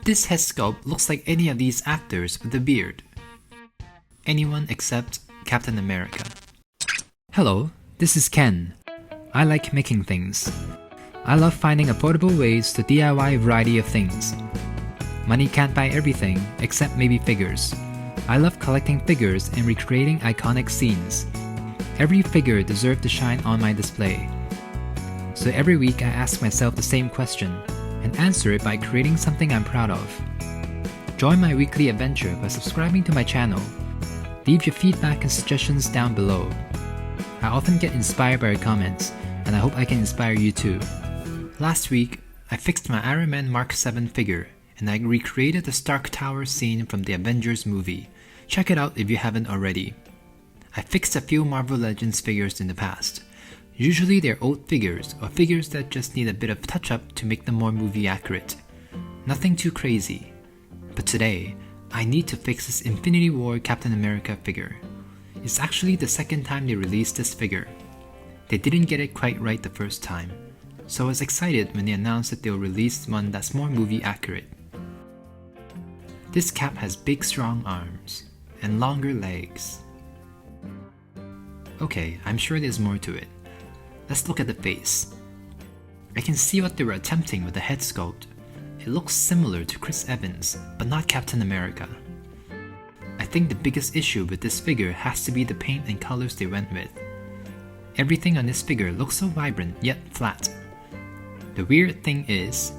This head sculpt looks like any of these actors with a beard. Anyone except Captain America. Hello, this is Ken. I like making things. I love finding affordable ways to DIY a variety of things. Money can't buy everything, except maybe figures. I love collecting figures and recreating iconic scenes. Every figure deserves to shine on my display. So every week I ask myself the same question, and answer it by creating something I'm proud of. Join my weekly adventure by subscribing to my channel. Leave your feedback and suggestions down below. I often get inspired by your comments, and I hope I can inspire you too. Last week, I fixed my Iron Man Mark 7 figure, and I recreated the Stark Tower scene from the Avengers movie. Check it out if you haven't already. I fixed a few Marvel Legends figures in the past. Usually they're old figures, or figures that just need a bit of touch-up to make them more movie accurate. Nothing too crazy. But today, I need to fix this Infinity War Captain America figure. It's actually the second time they released this figure. They didn't get it quite right the first time, so I was excited when they announced that they'll release one that's more movie accurate. This Cap has big strong arms, and longer legs. Okay, I'm sure there's more to it. Let's look at the face. I can see what they were attempting with the head sculpt. It looks similar to Chris Evans, but not Captain America. I think the biggest issue with this figure has to be the paint and colors they went with. Everything on this figure looks so vibrant yet flat. The weird thing is,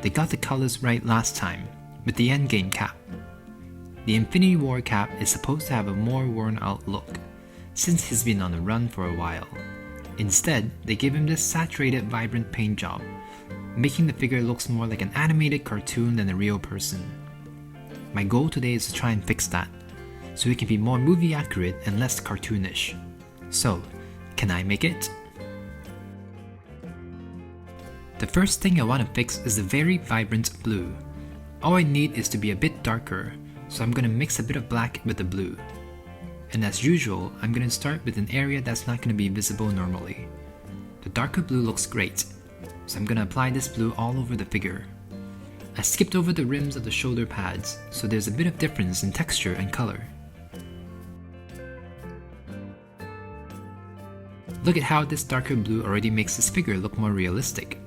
they got the colors right last time, with the Endgame cap. The Infinity War cap is supposed to have a more worn out look, since he's been on the run for a while. Instead, they give him this saturated vibrant paint job, making the figure look more like an animated cartoon than a real person. My goal today is to try and fix that, so it can be more movie accurate and less cartoonish. So, can I make it? The first thing I want to fix is the very vibrant blue. All I need is to be a bit darker, so I'm going to mix a bit of black with the blue. And as usual, I'm going to start with an area that's not going to be visible normally. The darker blue looks great, so I'm going to apply this blue all over the figure. I skipped over the rims of the shoulder pads, so there's a bit of difference in texture and color. Look at how this darker blue already makes this figure look more realistic.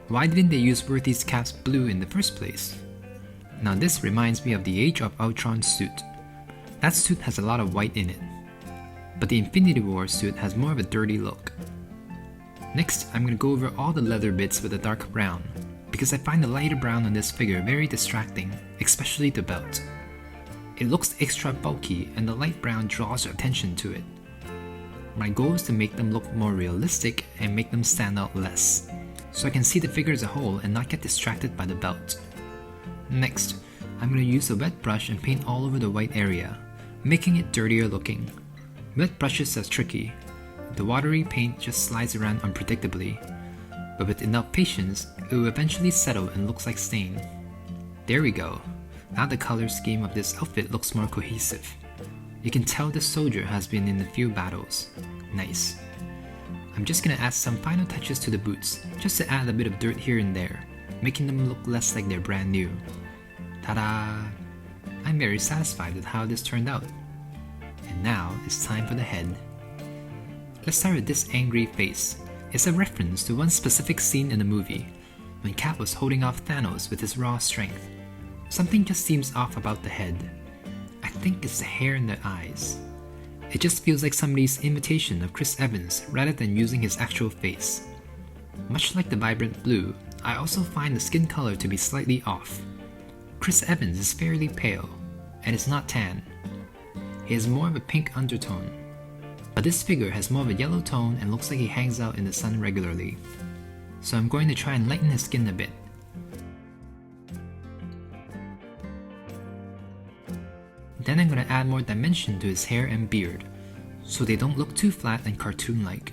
Why didn't they use Worthy's cap's blue in the first place? Now this reminds me of the Age of Ultron's suit. That suit has a lot of white in it, but the Infinity War suit has more of a dirty look. Next, I'm going to go over all the leather bits with a dark brown, because I find the lighter brown on this figure very distracting, especially the belt. It looks extra bulky and the light brown draws your attention to it. My goal is to make them look more realistic and make them stand out less, so I can see the figure as a whole and not get distracted by the belt. Next, I'm going to use a wet brush and paint all over the white area, making it dirtier looking. Wet brushes are tricky. The watery paint just slides around unpredictably, but with enough patience, it will eventually settle and looks like stain. There we go. Now the color scheme of this outfit looks more cohesive. You can tell this soldier has been in a few battles. Nice. I'm just gonna add some final touches to the boots, just to add a bit of dirt here and there, making them look less like they're brand new. Ta-da! I'm very satisfied with how this turned out. And now it's time for the head. Let's start with this angry face. It's a reference to one specific scene in the movie, when Cap was holding off Thanos with his raw strength. Something just seems off about the head. I think it's the hair and the eyes. It just feels like somebody's imitation of Chris Evans rather than using his actual face. Much like the vibrant blue, I also find the skin color to be slightly off. Chris Evans is fairly pale, and is not tan. He has more of a pink undertone, but this figure has more of a yellow tone and looks like he hangs out in the sun regularly. So I'm going to try and lighten his skin a bit. Then I'm going to add more dimension to his hair and beard, so they don't look too flat and cartoon-like.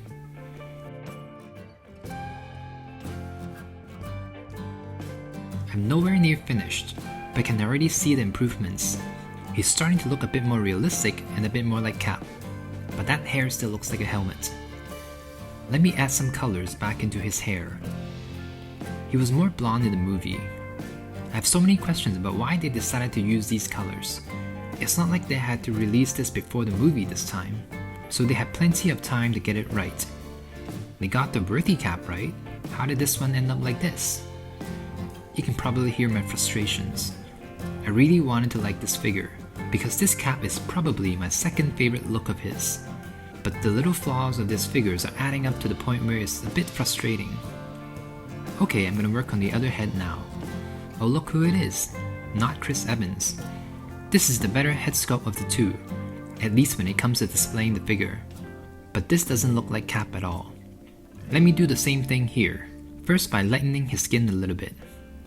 I'm nowhere near finished, but I can already see the improvements. He's starting to look a bit more realistic and a bit more like Cap, but that hair still looks like a helmet. Let me add some colors back into his hair. He was more blonde in the movie. I have so many questions about why they decided to use these colors. It's not like they had to release this before the movie this time, so they had plenty of time to get it right. They got the worthy cap right. How did this one end up like this? You can probably hear my frustrations. I really wanted to like this figure, because this cap is probably my second favorite look of his. But the little flaws of these figures are adding up to the point where it's a bit frustrating. Okay, I'm gonna work on the other head now. Oh, look who it is. Not Chris Evans. This is the better head sculpt of the two, at least when it comes to displaying the figure. But this doesn't look like Cap at all. Let me do the same thing here. First by lightening his skin a little bit.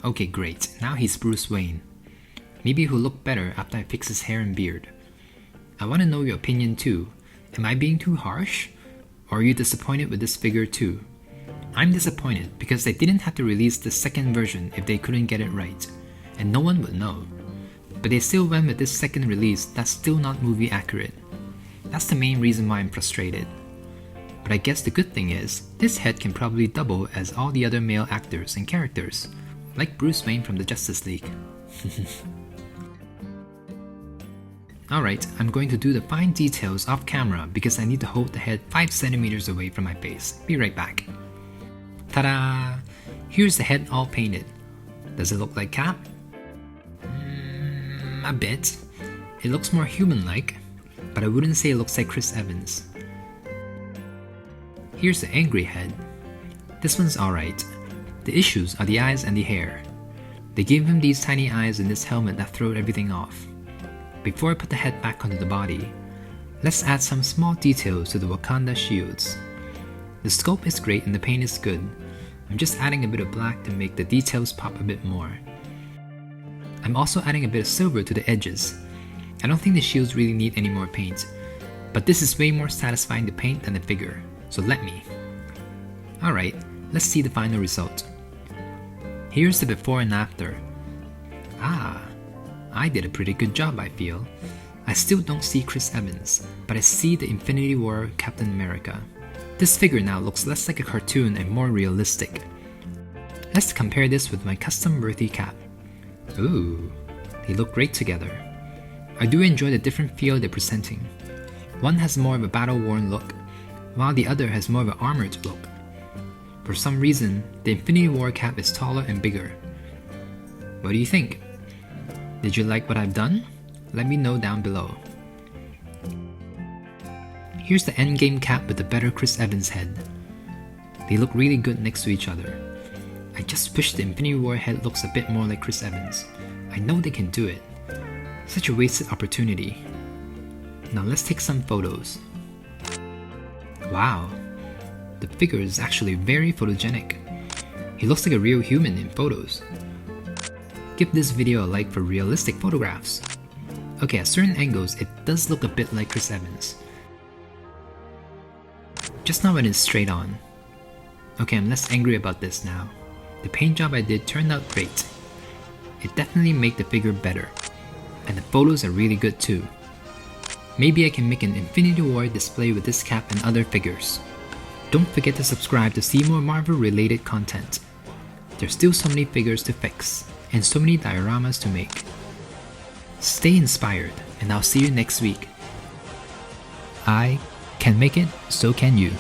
Okay, great. Now he's Bruce Wayne. Maybe he'll look better after I fix his hair and beard. I want to know your opinion too. Am I being too harsh? Or are you disappointed with this figure too? I'm disappointed because they didn't have to release the second version if they couldn't get it right, and no one would know. But they still went with this second release that's still not movie accurate. That's the main reason why I'm frustrated. But I guess the good thing is, this head can probably double as all the other male actors and characters, like Bruce Wayne from the Justice League. Alright, I'm going to do the fine details off camera because I need to hold the head 5 centimeters away from my face. Be right back. Ta-da! Here's the head all painted. Does it look like Cap? A bit. It looks more human-like, but I wouldn't say it looks like Chris Evans. Here's the angry head. This one's alright. The issues are the eyes and the hair. They gave him these tiny eyes in this helmet that throw everything off. Before I put the head back onto the body, let's add some small details to the Wakanda shields. The sculpt is great and the paint is good. I'm just adding a bit of black to make the details pop a bit more. I'm also adding a bit of silver to the edges. I don't think the shields really need any more paint, but this is way more satisfying to paint than the figure, so let me. Alright, let's see the final result. Here's the before and after. Ah, I did a pretty good job, I feel. I still don't see Chris Evans, but I see the Infinity War Captain America. This figure now looks less like a cartoon and more realistic. Let's compare this with my custom worthy cap. Ooh, they look great together. I do enjoy the different feel they're presenting. One has more of a battle-worn look, while the other has more of an armored look. For some reason, the Infinity War cap is taller and bigger. What do you think? Did you like what I've done? Let me know down below. Here's the endgame cap with the better Chris Evans head. They look really good next to each other. I just wish the Infinity War head looks a bit more like Chris Evans. I know they can do it. Such a wasted opportunity. Now let's take some photos. Wow, the figure is actually very photogenic. He looks like a real human in photos. Give this video a like for realistic photographs. Okay, at certain angles it does look a bit like Chris Evans. Just not when it's straight on. Okay, I'm less angry about this now. The paint job I did turned out great. It definitely made the figure better. And the photos are really good too. Maybe I can make an Infinity War display with this cap and other figures. Don't forget to subscribe to see more Marvel related content. There's still so many figures to fix, and so many dioramas to make. Stay inspired, and I'll see you next week. I can make it, so can you.